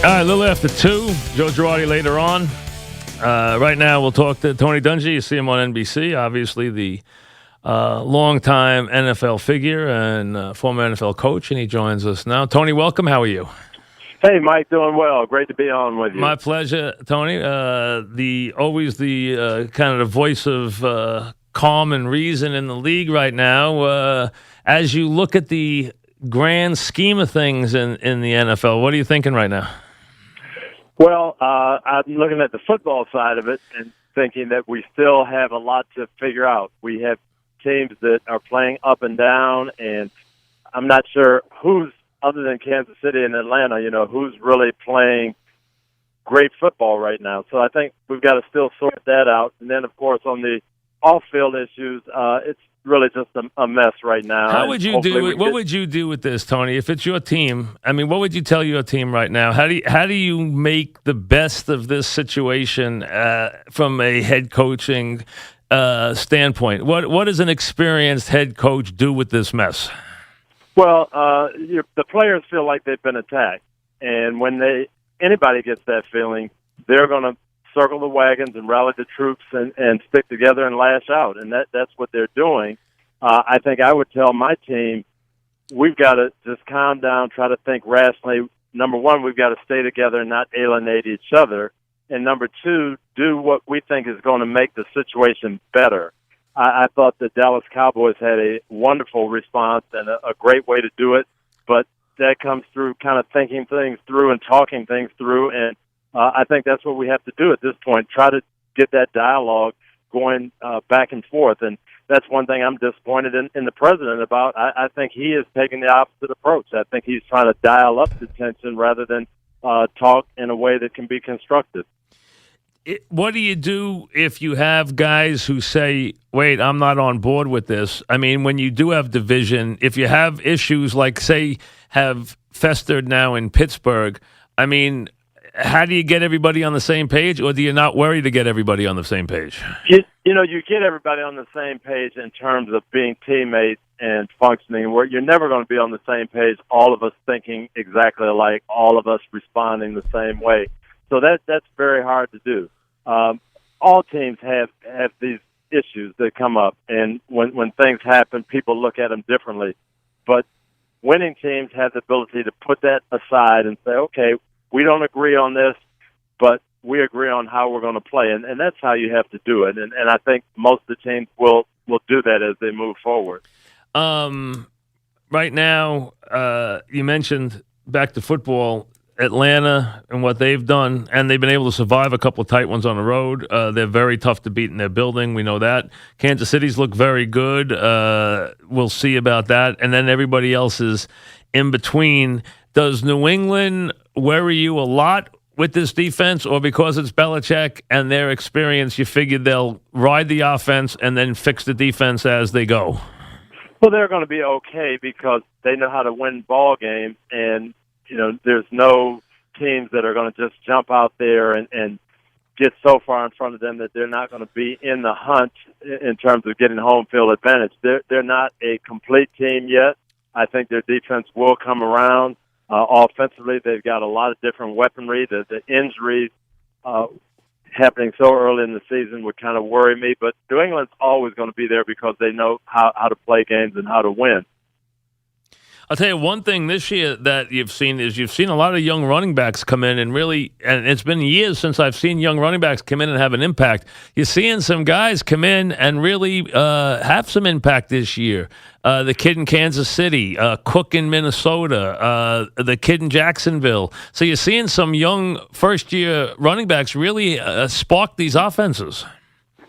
All right, a little after 2. Joe Girardi later on. Right now, we'll talk to Tony Dungy. You see him on NBC, obviously the longtime NFL figure and former NFL coach, and he joins us now. Tony, welcome. How are you? Hey, Mike, doing well. Great to be on with you. My pleasure, Tony. Always the kind of the voice of calm and reason in the league right now. As you look at the grand scheme of things in the NFL, what are you thinking right now? Well, I'm looking at the football side of it and thinking that we still have a lot to figure out. We have teams that are playing up and down, and I'm not sure who's, other than Kansas City and Atlanta, who's really playing great football right now. So I think we've got to still sort that out. And then, of course, on the off-field issues, it's really just a mess right now. How would you do it? What would you do with this, Tony? If it's your team, I mean, what would you tell your team right now? How do you make the best of this situation from a head coaching standpoint? What does an experienced head coach do with this mess? Well, the players feel like they've been attacked, and when anybody gets that feeling, they're going to circle the wagons and rally the troops and stick together and lash out, and that's what they're doing. I think I would tell my team, we've got to just calm down, try to think rationally. Number one, we've got to stay together and not alienate each other, and number two, do what we think is going to make the situation better. I thought the Dallas Cowboys had a wonderful response and a great way to do it, but that comes through kind of thinking things through and talking things through, and I think that's what we have to do at this point, try to get that dialogue going back and forth. And that's one thing I'm disappointed in the president about. I think he is taking the opposite approach. I think he's trying to dial up the tension rather than talk in a way that can be constructive. What do you do if you have guys who say, wait, I'm not on board with this? I mean, when you do have division, if you have issues like, say, have festered now in Pittsburgh, I mean, how do you get everybody on the same page, or do you not worry to get everybody on the same page? You get everybody on the same page in terms of being teammates and functioning, where you're never going to be on the same page, all of us thinking exactly alike, all of us responding the same way. So that's very hard to do. All teams have these issues that come up, and when things happen, people look at them differently. But winning teams have the ability to put that aside and say, okay, we don't agree on this, but we agree on how we're going to play, and that's how you have to do it. And I think most of the teams will do that as they move forward. Right now, you mentioned back to football, Atlanta and what they've done, and they've been able to survive a couple of tight ones on the road. They're very tough to beat in their building. We know that. Kansas City's look very good. We'll see about that. And then everybody else is in between. Does New England worry you a lot with this defense, or because it's Belichick and their experience, you figured they'll ride the offense and then fix the defense as they go? Well, they're going to be okay because they know how to win ball games, and there's no teams that are going to just jump out there and get so far in front of them that they're not going to be in the hunt in terms of getting home field advantage. They're not a complete team yet. I think their defense will come around. Offensively, they've got a lot of different weaponry. The injuries happening so early in the season would kind of worry me. But New England's always going to be there because they know how to play games and how to win. I'll tell you one thing this year that you've seen a lot of young running backs come in and really, and it's been years since I've seen young running backs come in and have an impact. You're seeing some guys come in and really have some impact this year. The kid in Kansas City, Cook in Minnesota, the kid in Jacksonville. So you're seeing some young first-year running backs really spark these offenses.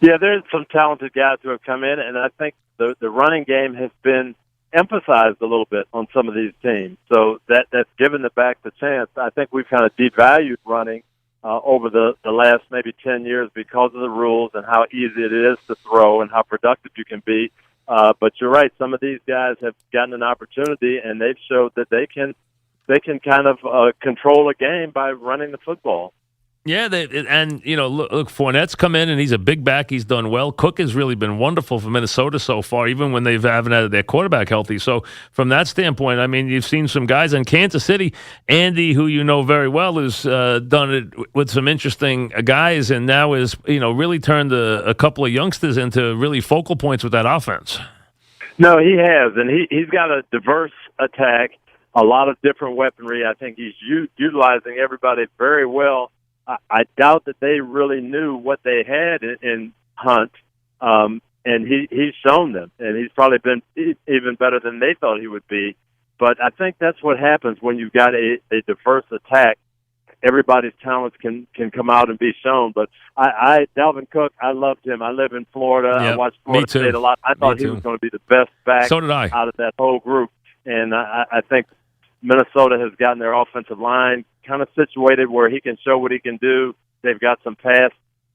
Yeah, there's some talented guys who have come in, and I think the running game has been emphasized a little bit on some of these teams. So that's given the back the chance. I think we've kind of devalued running over the last maybe 10 years because of the rules and how easy it is to throw and how productive you can be. But you're right, some of these guys have gotten an opportunity, and they've showed that they can kind of control a game by running the football. Yeah, look, Fournette's come in and he's a big back. He's done well. Cook has really been wonderful for Minnesota so far, even when they haven't had their quarterback healthy. So from that standpoint, I mean, you've seen some guys in Kansas City. Andy, who you know very well, has done it with some interesting guys, and now is really turned a couple of youngsters into really focal points with that offense. No, he has, and he's got a diverse attack, a lot of different weaponry. I think he's utilizing everybody very well. I doubt that they really knew what they had in Hunt, and he's shown them, and he's probably been even better than they thought he would be. But I think that's what happens when you've got a diverse attack. Everybody's talents can come out and be shown. But Dalvin Cook, I loved him. I live in Florida. Yep, I watched Florida State a lot. I thought he was going to be the best back so did I. out of that whole group. And I think Minnesota has gotten their offensive line kind of situated where he can show what he can do. They've got some pass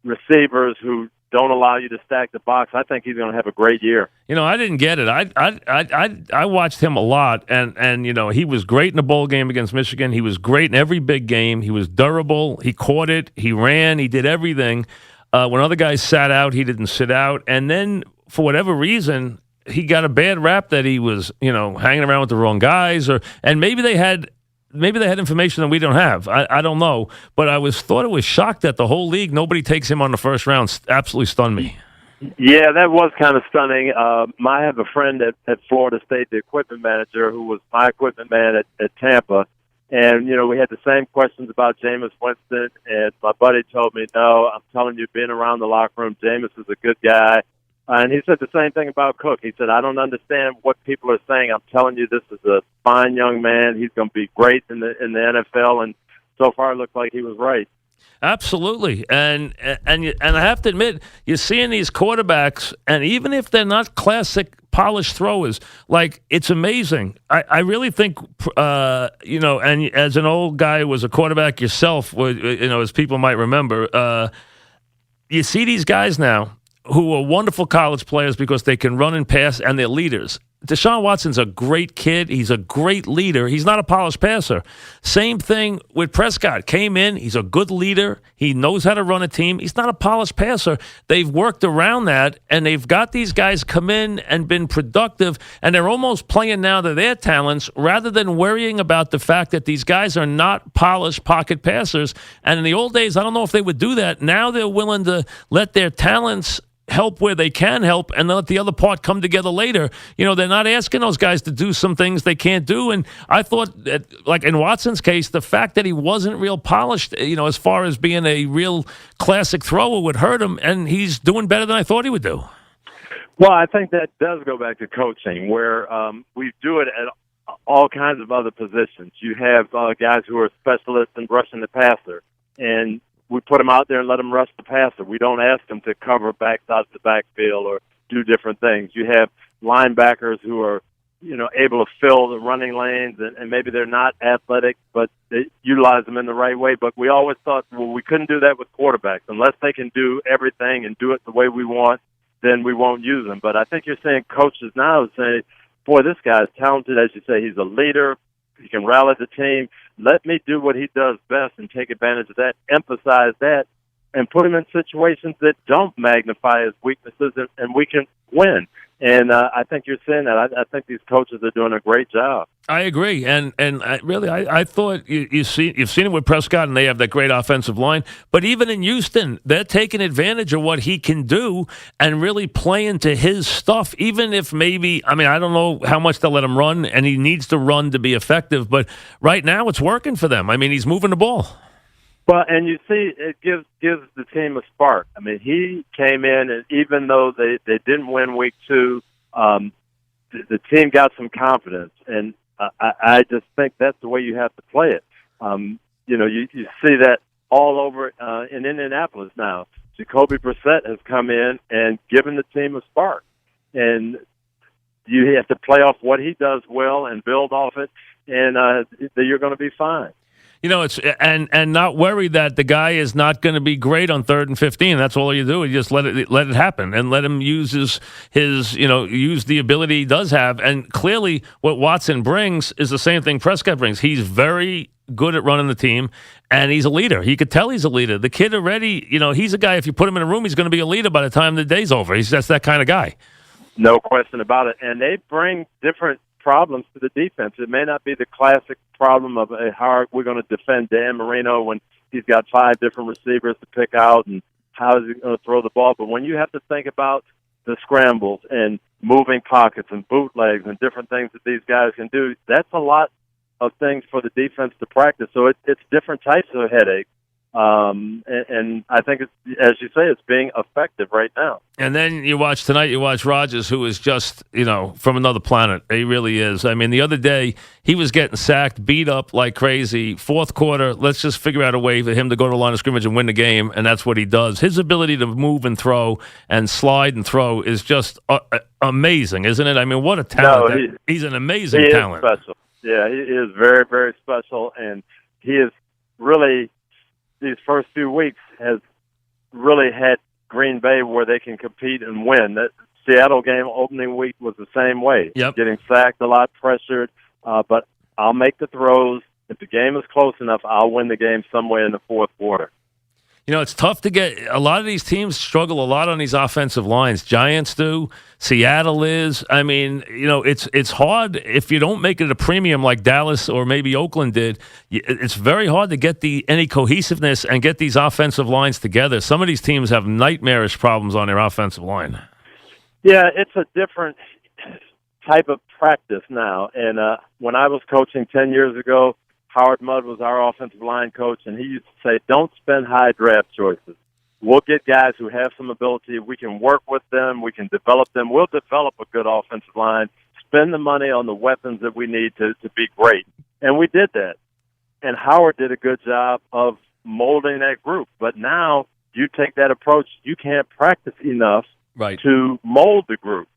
receivers who don't allow you to stack the box. I think he's going to have a great year. I didn't get it. I watched him a lot, and he was great in the bowl game against Michigan. He was great in every big game. He was durable. He caught it. He ran. He did everything. When other guys sat out, he didn't sit out. And then, for whatever reason, he got a bad rap that he was, hanging around with the wrong guys, and maybe they had information that we don't have. I don't know, but I thought it was shocked that the whole league, nobody takes him on the first round. Absolutely stunned me. Yeah, that was kind of stunning. I have a friend at Florida State, the equipment manager, who was my equipment man at Tampa. And, we had the same questions about Jameis Winston, and my buddy told me, no, I'm telling you, being around the locker room, Jameis is a good guy. And he said the same thing about Cook. He said, I don't understand what people are saying. I'm telling you, this is a fine young man. He's going to be great in the NFL. And so far, it looks like he was right. Absolutely. And I have to admit, you're seeing these quarterbacks, and even if they're not classic polished throwers, like, it's amazing. I really think, and as an old guy who was a quarterback yourself, as people might remember, you see these guys now who are wonderful college players because they can run and pass, and they're leaders. Deshaun Watson's a great kid. He's a great leader. He's not a polished passer. Same thing with Prescott. Came in. He's a good leader. He knows how to run a team. He's not a polished passer. They've worked around that, and they've got these guys come in and been productive, and they're almost playing now to their talents rather than worrying about the fact that these guys are not polished pocket passers. And in the old days, I don't know if they would do that. Now they're willing to let their talents help where they can help and let the other part come together later. They're not asking those guys to do some things they can't do. And I thought that, like in Watson's case, the fact that he wasn't real polished, as far as being a real classic thrower would hurt him, and he's doing better than I thought he would do. Well, I think that does go back to coaching, where we do it at all kinds of other positions. You have guys who are specialists in rushing the passer, and we put them out there and let them rush the passer. We don't ask them to cover backsides of the backfield or do different things. You have linebackers who are, able to fill the running lanes, and maybe they're not athletic, but they utilize them in the right way. But we always thought, we couldn't do that with quarterbacks. Unless they can do everything and do it the way we want, then we won't use them. But I think you're saying coaches now say, boy, this guy's talented. As you say, he's a leader. He can rally the team. Let me do what he does best and take advantage of that, emphasize that, and put him in situations that don't magnify his weaknesses, and we can win. And I think you're saying that. I think these coaches are doing a great job. I agree, and I thought you've seen it with Prescott, and they have that great offensive line. But even in Houston, they're taking advantage of what he can do and really playing to his stuff. Even if maybe, I don't know how much they'll let him run, and he needs to run to be effective. But right now, it's working for them. He's moving the ball. Well, and you see, it gives the team a spark. He came in, and even though they didn't win week 2, the team got some confidence, and I just think that's the way you have to play it. You see that all over in Indianapolis now. Jacoby Brissett has come in and given the team a spark, and you have to play off what he does well and build off it, and you're going to be fine. It's and not worry that the guy is not going to be great on 3rd and 15. That's all you do. You just let it happen and let him use his use the ability he does have. And clearly, what Watson brings is the same thing Prescott brings. He's very good at running the team, and he's a leader. You could tell he's a leader. The kid already, he's a guy. If you put him in a room, he's going to be a leader by the time the day's over. That's that kind of guy. No question about it. And they bring different problems to the defense. It may not be the classic problem of how we're going to defend Dan Marino when he's got 5 different receivers to pick out and how is he going to throw the ball. But when you have to think about the scrambles and moving pockets and bootlegs and different things that these guys can do, that's a lot of things for the defense to practice. So it's different types of headaches. And I think, as you say, it's being effective right now. And then you watch Rodgers, who is just, from another planet. He really is. I mean, the other day, he was getting sacked, beat up like crazy. Fourth quarter, let's just figure out a way for him to go to the line of scrimmage and win the game, and that's what he does. His ability to move and throw and slide and throw is just amazing, isn't it? I mean, what a talent. No, he's an amazing talent. He is special. Yeah, he is very, very special, and he is really, these first few weeks, has really had Green Bay where they can compete and win. That Seattle game opening week was the same way. Yep. Getting sacked, a lot pressured, but I'll make the throws. If the game is close enough, I'll win the game somewhere in the fourth quarter. It's tough to get. A lot of these teams struggle a lot on these offensive lines. Giants do. Seattle is. I mean, it's hard if you don't make it a premium like Dallas or maybe Oakland did. It's very hard to get any cohesiveness and get these offensive lines together. Some of these teams have nightmarish problems on their offensive line. Yeah, it's a different type of practice now. And when I was coaching 10 years ago, Howard Mudd was our offensive line coach, and he used to say, don't spend high draft choices. We'll get guys who have some ability. We can work with them. We can develop them. We'll develop a good offensive line, spend the money on the weapons that we need to be great. And we did that. And Howard did a good job of molding that group. But now you take that approach, you can't practice enough to mold the group.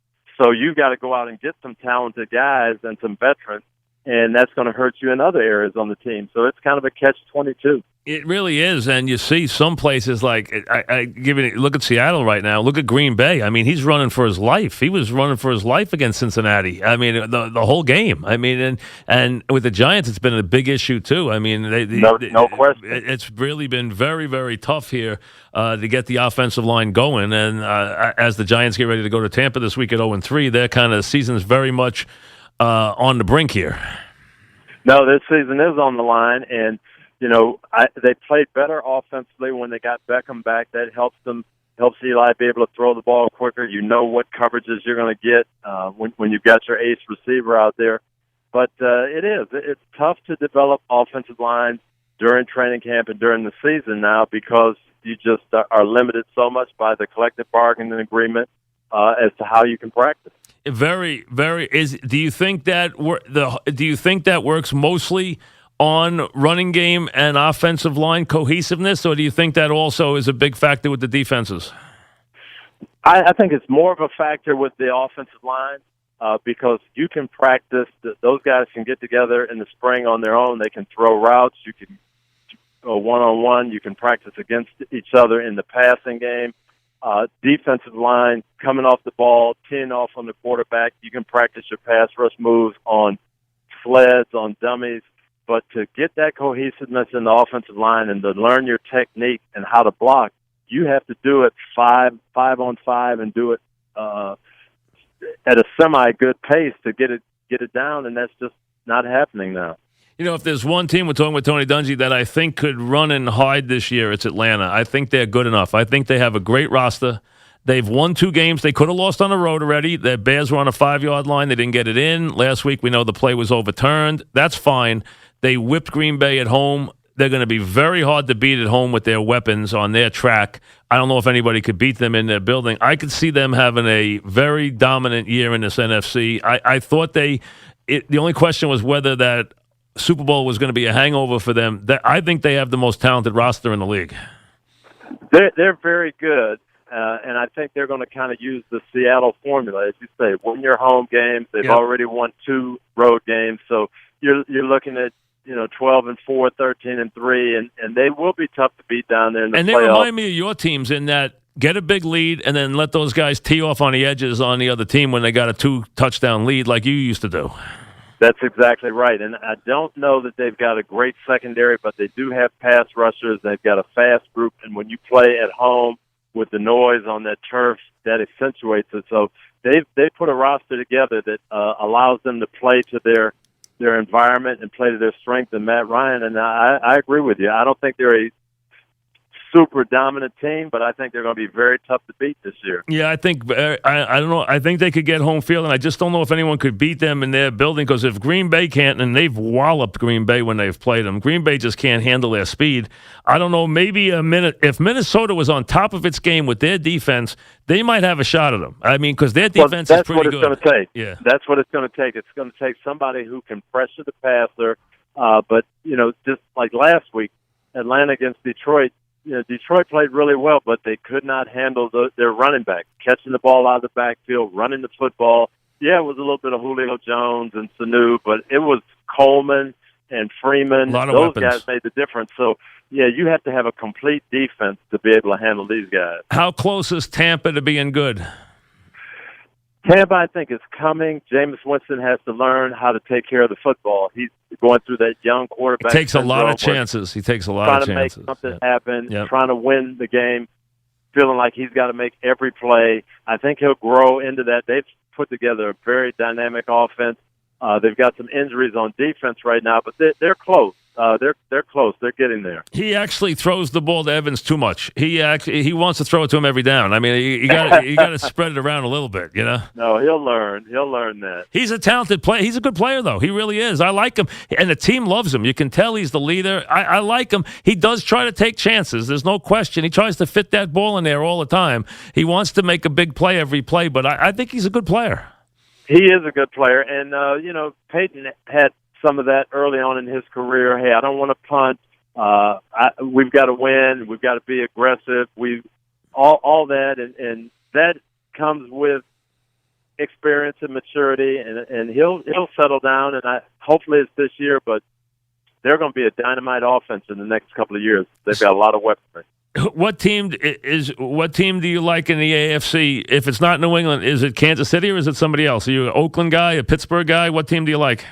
So you've got to go out and get some talented guys and some veterans, and that's going to hurt you in other areas on the team. So it's kind of a catch-22. It really is, and you see some places like look at Seattle right now. Look at Green Bay. I mean, he's running for his life. He was running for his life against Cincinnati. I mean, the whole game. I mean, and with the Giants, it's been a big issue too. I mean, no question. It's really been very, very tough here to get the offensive line going. And as the Giants get ready to go to Tampa this week at 0-3, their kind of season is very much on the brink here. No, this season is on the line, and they played better offensively when they got Beckham back. That helps Eli be able to throw the ball quicker. You know what coverages you're going to get when you've got your ace receiver out there. But it's tough to develop offensive lines during training camp and during the season now because you just are limited so much by the collective bargaining agreement as to how you can practice. Very, very. Do you think that works mostly on running game and offensive line cohesiveness, or do you think that also is a big factor with the defenses? I think it's more of a factor with the offensive line because you can practice. Those guys can get together in the spring on their own. They can throw routes. You can go one-on-one. You can practice against each other in the passing game. Defensive line coming off the ball, teeing off on the quarterback. You can practice your pass rush moves on sleds, on dummies. But to get that cohesiveness in the offensive line and to learn your technique and how to block, you have to do it 5-on-5 and do it at a semi-good pace to get it down, and that's just not happening now. If there's one team, we're talking with Tony Dungy, that I think could run and hide this year, it's Atlanta. I think they're good enough. I think they have a great roster. They've won 2 games. They could have lost on the road already. Their Bears were on a 5-yard line. They didn't get it in. Last week, we know the play was overturned. That's fine. They whipped Green Bay at home. They're going to be very hard to beat at home with their weapons on their track. I don't know if anybody could beat them in their building. I could see them having a very dominant year in this NFC. I thought the only question was whether that Super Bowl was going to be a hangover for them. I think they have the most talented roster in the league. They're very good, and I think they're going to kind of use the Seattle formula, as you say, win your home games. They've already won 2 road games, so you're looking at 12-4, 13-3, and they will be tough to beat down there in the playoffs. And they remind me of your teams in that get a big lead and then let those guys tee off on the edges on the other team when they got a 2-touchdown lead like you used to do. That's exactly right. And I don't know that they've got a great secondary, but they do have pass rushers. They've got a fast group. And when you play at home with the noise on that turf, that accentuates it. So they've put a roster together that allows them to play to their environment and play to their strength. And Matt Ryan, and I agree with you. I don't think they're a super dominant team, but I think they're going to be very tough to beat this year. Yeah, I think I don't know. I think they could get home field, and I just don't know if anyone could beat them in their building. Because if Green Bay can't, and they've walloped Green Bay when they've played them, Green Bay just can't handle their speed. I don't know. Maybe if Minnesota was on top of its game with their defense, they might have a shot at them. I mean, because their defense is pretty good. That's what it's going to take. Yeah, that's what it's going to take. It's going to take somebody who can pressure the passer. But just like last week, Atlanta against Detroit. Detroit played really well, but they could not handle their running back, catching the ball out of the backfield, running the football. Yeah, it was a little bit of Julio Jones and Sanu, but it was Coleman and Freeman. Those guys made the difference. So, yeah, you have to have a complete defense to be able to handle these guys. How close is Tampa to being good? Tampa, I think, is coming. Jameis Winston has to learn how to take care of the football. He's going through that young quarterback. He takes a lot of chances. Trying to make something happen, trying to win the game, feeling like he's got to make every play. I think he'll grow into that. They've put together a very dynamic offense. They've got some injuries on defense right now, but they're close. They're close. They're getting there. He actually throws the ball to Evans too much. He wants to throw it to him every down. I mean, you got to spread it around a little bit, No, he'll learn. He'll learn that. He's a talented player. He's a good player, though. He really is. I like him, and the team loves him. You can tell he's the leader. I like him. He does try to take chances. There's no question. He tries to fit that ball in there all the time. He wants to make a big play every play, but I think he's a good player. He is a good player, and Peyton had some of that early on in his career. Hey, I don't want to punt. We've got to win. We've got to be aggressive. All that, and that comes with experience and maturity, and he'll settle down. And hopefully it's this year, but they're going to be a dynamite offense in the next couple of years. They've got a lot of weaponry. What team do you like in the AFC? If it's not New England, is it Kansas City or is it somebody else? Are you an Oakland guy, a Pittsburgh guy? What team do you like?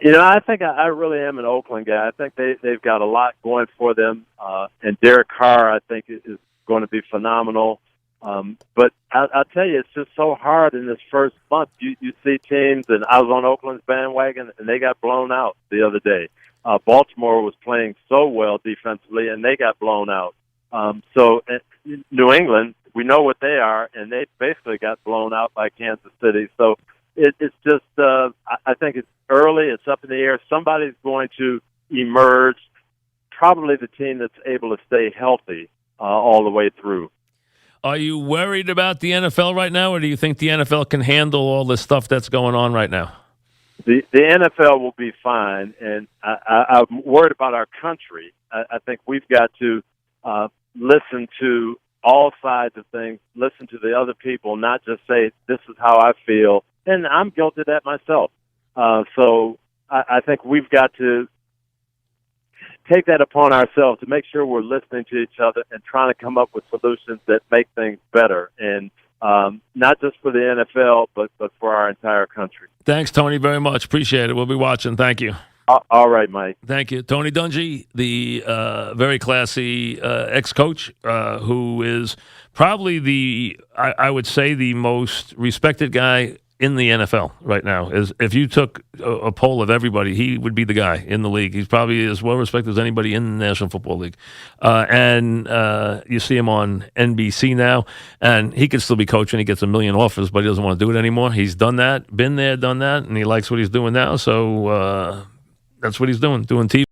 I think I really am an Oakland guy. I think they've got a lot going for them, and Derek Carr, I think, is going to be phenomenal. But I'll tell you, it's just so hard in this first month. You see teams, and I was on Oakland's bandwagon, and they got blown out the other day. Baltimore was playing so well defensively, and they got blown out. So New England, we know what they are, and they basically got blown out by Kansas City. So it's just, I think it's early. It's up in the air. Somebody's going to emerge, probably the team that's able to stay healthy all the way through. Are you worried about the NFL right now, or do you think the NFL can handle all this stuff that's going on right now? The NFL will be fine, and I'm worried about our country. I think we've got to listen to all sides of things, listen to the other people, not just say, this is how I feel. And I'm guilty of that myself. So I think we've got to take that upon ourselves to make sure we're listening to each other and trying to come up with solutions that make things better. And not just for the NFL, but for our entire country. Thanks, Tony, very much. Appreciate it. We'll be watching. Thank you. All right, Mike. Thank you. Tony Dungy, the very classy ex-coach who is probably I would say the most respected guy in the NFL right now. If you took a poll of everybody, he would be the guy in the league. He's probably as well respected as anybody in the National Football League. And you see him on NBC now, and he could still be coaching. He gets a million offers, but he doesn't want to do it anymore. He's done that, been there, done that, and he likes what he's doing now. So that's what he's doing TV.